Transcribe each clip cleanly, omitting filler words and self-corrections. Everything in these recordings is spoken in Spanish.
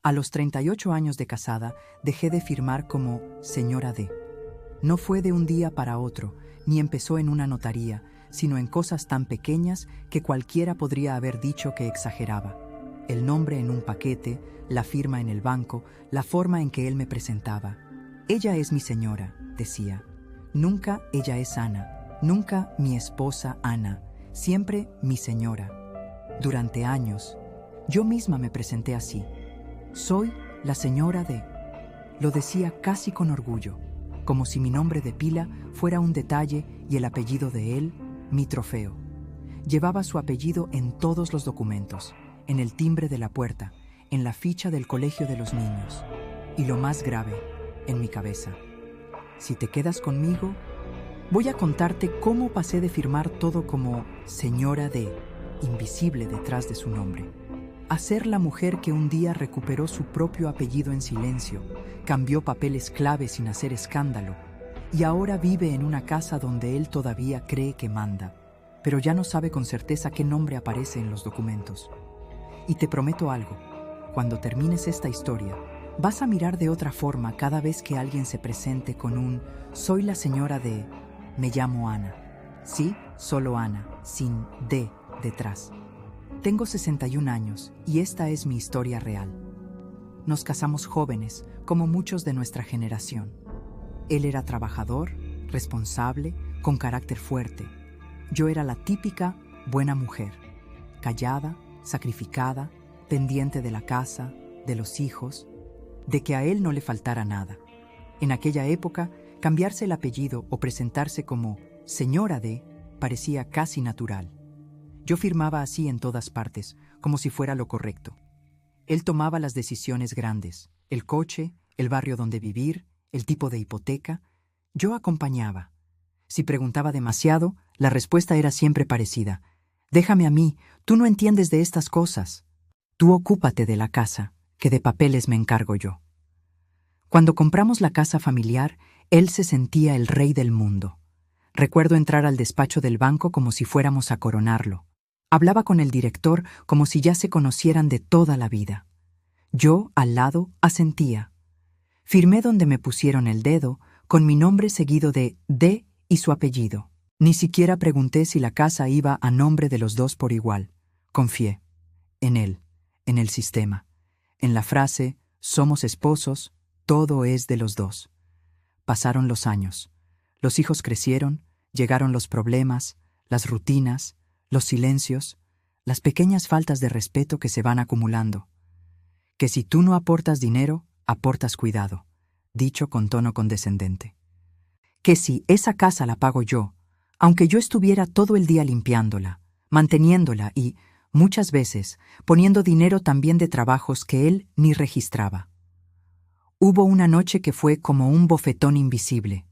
A los 38 años de casada, dejé de firmar como señora D. No fue de un día para otro, ni empezó en una notaría, sino en cosas tan pequeñas que cualquiera podría haber dicho que exageraba. El nombre en un paquete, la firma en el banco, la forma en que él me presentaba. Ella es mi señora, decía. Nunca ella es Ana, nunca mi esposa Ana, siempre mi señora. Durante años, yo misma me presenté así. Soy la señora de... Lo decía casi con orgullo, como si mi nombre de pila fuera un detalle y el apellido de él, mi trofeo. Llevaba su apellido en todos los documentos, en el timbre de la puerta, en la ficha del colegio de los niños. Y lo más grave, en mi cabeza. Si te quedas conmigo, voy a contarte cómo pasé de firmar todo como señora de, invisible detrás de su nombre, a ser la mujer que un día recuperó su propio apellido en silencio, cambió papeles clave sin hacer escándalo, y ahora vive en una casa donde él todavía cree que manda, pero ya no sabe con certeza qué nombre aparece en los documentos. Y te prometo algo, cuando termines esta historia, vas a mirar de otra forma cada vez que alguien se presente con un «Soy la señora de... me llamo Ana». Sí, solo Ana, sin D detrás. Tengo 61 años y esta es mi historia real. Nos casamos jóvenes, como muchos de nuestra generación. Él era trabajador, responsable, con carácter fuerte. Yo era la típica buena mujer, callada, sacrificada, pendiente de la casa, de los hijos, de que a él no le faltara nada. En aquella época, cambiarse el apellido o presentarse como señora de parecía casi natural. Yo firmaba así en todas partes, como si fuera lo correcto. Él tomaba las decisiones grandes, el coche, el barrio donde vivir, el tipo de hipoteca. Yo acompañaba. Si preguntaba demasiado, la respuesta era siempre parecida. «Déjame a mí, tú no entiendes de estas cosas. Tú ocúpate de la casa, que de papeles me encargo yo». Cuando compramos la casa familiar, él se sentía el rey del mundo. Recuerdo entrar al despacho del banco como si fuéramos a coronarlo. Hablaba con el director como si ya se conocieran de toda la vida. Yo, al lado, asentía. Firmé donde me pusieron el dedo, con mi nombre seguido de D y su apellido. Ni siquiera pregunté si la casa iba a nombre de los dos por igual. Confié. En él, en el sistema. En la frase, somos esposos, todo es de los dos. Pasaron los años. Los hijos crecieron, llegaron los problemas, las rutinas, los silencios, las pequeñas faltas de respeto que se van acumulando. Que si tú no aportas dinero, aportas cuidado, dicho con tono condescendente. Que si esa casa la pago yo, aunque yo estuviera todo el día limpiándola, manteniéndola y, muchas veces, poniendo dinero también de trabajos que él ni registraba. Hubo una noche que fue como un bofetón invisible.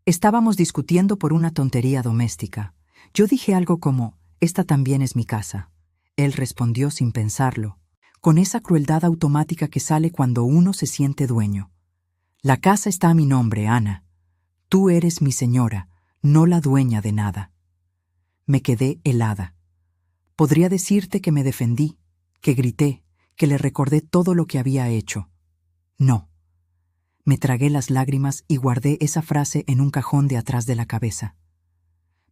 Estábamos discutiendo por una tontería doméstica. Yo dije algo como, «Esta también es mi casa». Él respondió sin pensarlo, con esa crueldad automática que sale cuando uno se siente dueño. «La casa está a mi nombre, Ana. Tú eres mi señora, no la dueña de nada». Me quedé helada. Podría decirte que me defendí, que grité, que le recordé todo lo que había hecho. No. Me tragué las lágrimas y guardé esa frase en un cajón de atrás de la cabeza.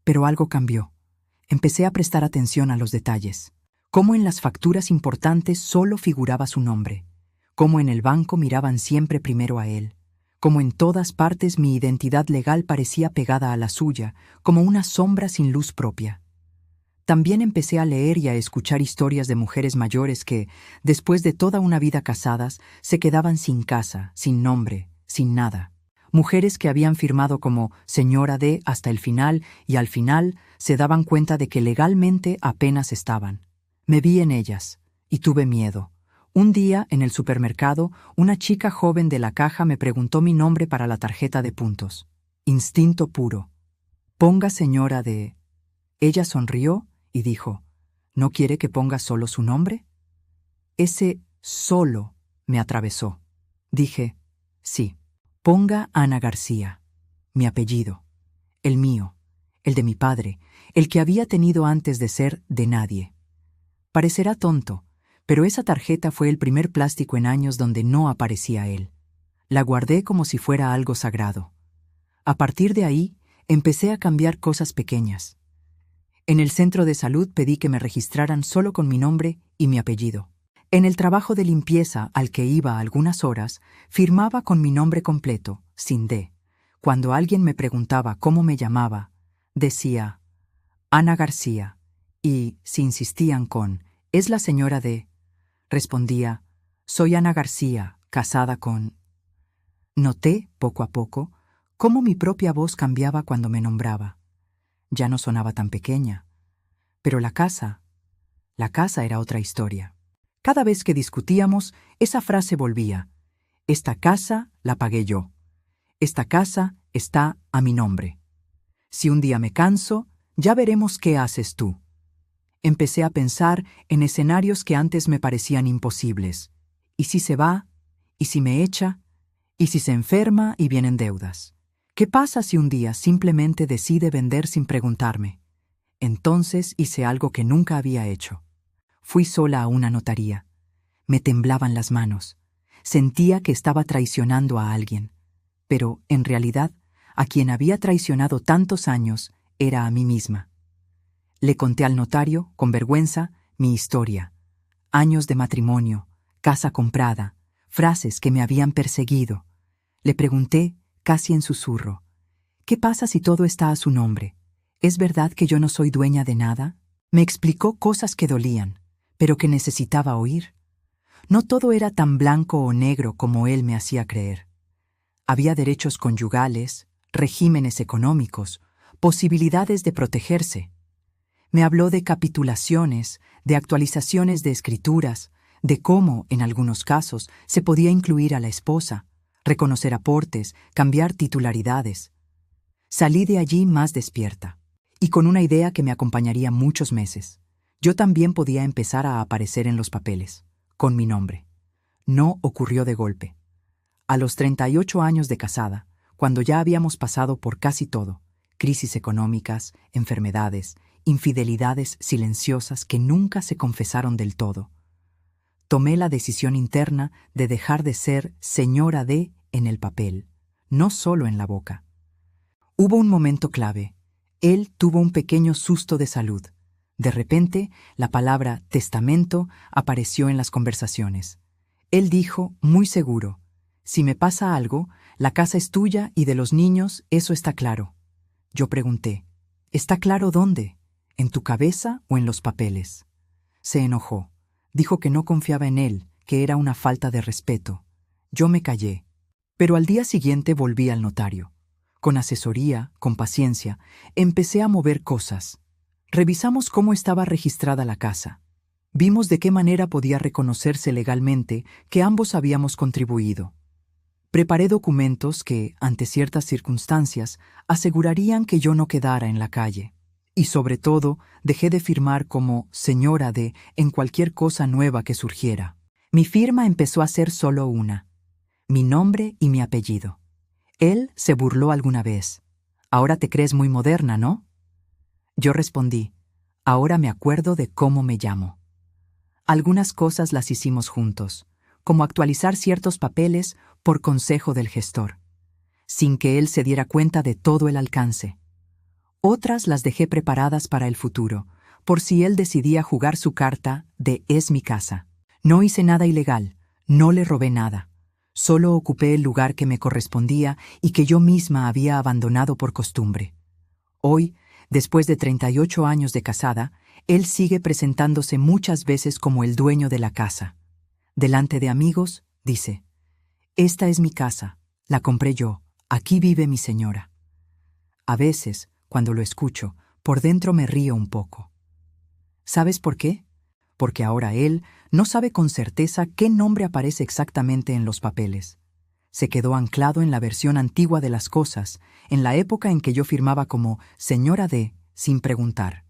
Pero algo cambió. Empecé a prestar atención a los detalles. Cómo en las facturas importantes solo figuraba su nombre. Cómo en el banco miraban siempre primero a él. Cómo en todas partes mi identidad legal parecía pegada a la suya, como una sombra sin luz propia. También empecé a leer y a escuchar historias de mujeres mayores que, después de toda una vida casadas, se quedaban sin casa, sin nombre, sin nada. Mujeres que habían firmado como señora de hasta el final y al final se daban cuenta de que legalmente apenas estaban. Me vi en ellas y tuve miedo. Un día, en el supermercado, una chica joven de la caja me preguntó mi nombre para la tarjeta de puntos. Instinto puro. «Ponga señora de...». Ella sonrió y dijo, «¿No quiere que ponga solo su nombre?». Ese «solo» me atravesó. Dije, «Sí, ponga Ana García, mi apellido, el mío, el de mi padre, el que había tenido antes de ser de nadie». Parecerá tonto, Pero esa tarjeta fue el primer plástico en años donde no aparecía él. La guardé como si fuera algo sagrado. A partir de ahí, empecé a cambiar cosas pequeñas. En el centro de salud pedí que me registraran solo con mi nombre y mi apellido. En el trabajo de limpieza al que iba algunas horas, firmaba con mi nombre completo, sin D. Cuando alguien me preguntaba cómo me llamaba, decía Ana García, y si insistían con «¿Es la señora D?», respondía «Soy Ana García, casada con...». Noté, poco a poco, cómo mi propia voz cambiaba cuando me nombraba. Ya no sonaba tan pequeña. Pero la casa era otra historia. Cada vez que discutíamos, esa frase volvía. Esta casa la pagué yo. Esta casa está a mi nombre. Si un día me canso, ya veremos qué haces tú. Empecé a pensar en escenarios que antes me parecían imposibles. ¿Y si se va? ¿Y si me echa? ¿Y si se enferma y vienen deudas? ¿Qué pasa si un día simplemente decide vender sin preguntarme? Entonces hice algo que nunca había hecho. Fui sola a una notaría. Me temblaban las manos. Sentía que estaba traicionando a alguien. Pero, en realidad, a quien había traicionado tantos años era a mí misma. Le conté al notario, con vergüenza, mi historia. Años de matrimonio, casa comprada, frases que me habían perseguido. Le pregunté, casi en susurro, ¿qué pasa si todo está a su nombre? ¿Es verdad que yo no soy dueña de nada? Me explicó cosas que dolían, pero que necesitaba oír. No todo era tan blanco o negro como él me hacía creer. Había derechos conyugales, regímenes económicos, posibilidades de protegerse. Me habló de capitulaciones, de actualizaciones de escrituras, de cómo, en algunos casos, se podía incluir a la esposa, reconocer aportes, cambiar titularidades. Salí de allí más despierta, y con una idea que me acompañaría muchos meses. Yo también podía empezar a aparecer en los papeles, con mi nombre. No ocurrió de golpe. A los 38 años de casada, cuando ya habíamos pasado por casi todo, crisis económicas, enfermedades, infidelidades silenciosas que nunca se confesaron del todo, tomé la decisión interna de dejar de ser señora D en el papel, no solo en la boca. Hubo un momento clave. Él tuvo un pequeño susto de salud. De repente, la palabra testamento apareció en las conversaciones. Él dijo, muy seguro, si me pasa algo, la casa es tuya y de los niños, eso está claro. Yo pregunté, ¿está claro dónde? ¿En tu cabeza o en los papeles? Se enojó. Dijo que no confiaba en él, que era una falta de respeto. Yo me callé. Pero al día siguiente volví al notario. Con asesoría, con paciencia, empecé a mover cosas. Revisamos cómo estaba registrada la casa. Vimos de qué manera podía reconocerse legalmente que ambos habíamos contribuido. Preparé documentos que, ante ciertas circunstancias, asegurarían que yo no quedara en la calle. Y sobre todo, dejé de firmar como señora D en cualquier cosa nueva que surgiera. Mi firma empezó a ser solo una: mi nombre y mi apellido. Él se burló alguna vez. Ahora te crees muy moderna, ¿no? Yo respondí, ahora me acuerdo de cómo me llamo. Algunas cosas las hicimos juntos, como actualizar ciertos papeles por consejo del gestor, sin que él se diera cuenta de todo el alcance. Otras las dejé preparadas para el futuro, por si él decidía jugar su carta de «es mi casa». No hice nada ilegal, no le robé nada. Solo ocupé el lugar que me correspondía y que yo misma había abandonado por costumbre. Hoy, después de 38 años de casada, él sigue presentándose muchas veces como el dueño de la casa. Delante de amigos, dice, «Esta es mi casa, la compré yo, aquí vive mi señora». A veces, cuando lo escucho, por dentro me río un poco. ¿Sabes por qué? Porque ahora él no sabe con certeza qué nombre aparece exactamente en los papeles. Se quedó anclado en la versión antigua de las cosas, en la época en que yo firmaba como señora D sin preguntar.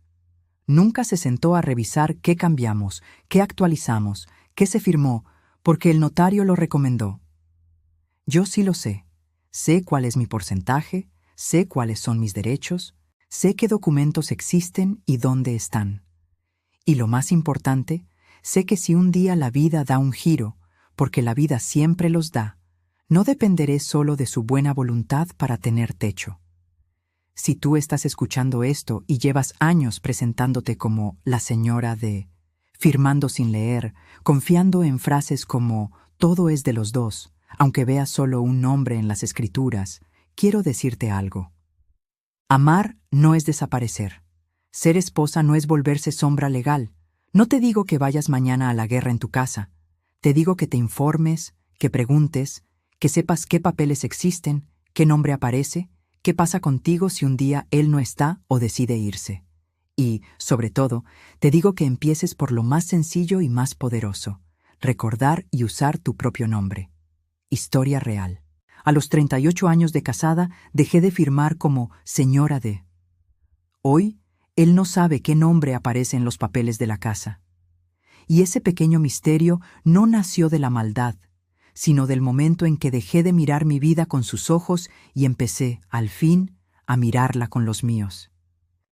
Nunca se sentó a revisar qué cambiamos, qué actualizamos, qué se firmó, porque el notario lo recomendó. Yo sí lo sé. Sé cuál es mi porcentaje, sé cuáles son mis derechos, sé qué documentos existen y dónde están. Y lo más importante, sé que si un día la vida da un giro, porque la vida siempre los da, no dependeré solo de su buena voluntad para tener techo. Si tú estás escuchando esto y llevas años presentándote como la señora de, firmando sin leer, confiando en frases como todo es de los dos, aunque veas solo un nombre en las escrituras, quiero decirte algo. Amar no es desaparecer. Ser esposa no es volverse sombra legal. No te digo que vayas mañana a la guerra en tu casa. Te digo que te informes, que preguntes, que sepas qué papeles existen, qué nombre aparece, qué pasa contigo si un día él no está o decide irse. Y, sobre todo, te digo que empieces por lo más sencillo y más poderoso, recordar y usar tu propio nombre. Historia real. A los 38 años de casada, dejé de firmar como señora de. Hoy, él no sabe qué nombre aparece en los papeles de la casa. Y ese pequeño misterio no nació de la maldad, sino del momento en que dejé de mirar mi vida con sus ojos y empecé, al fin, a mirarla con los míos.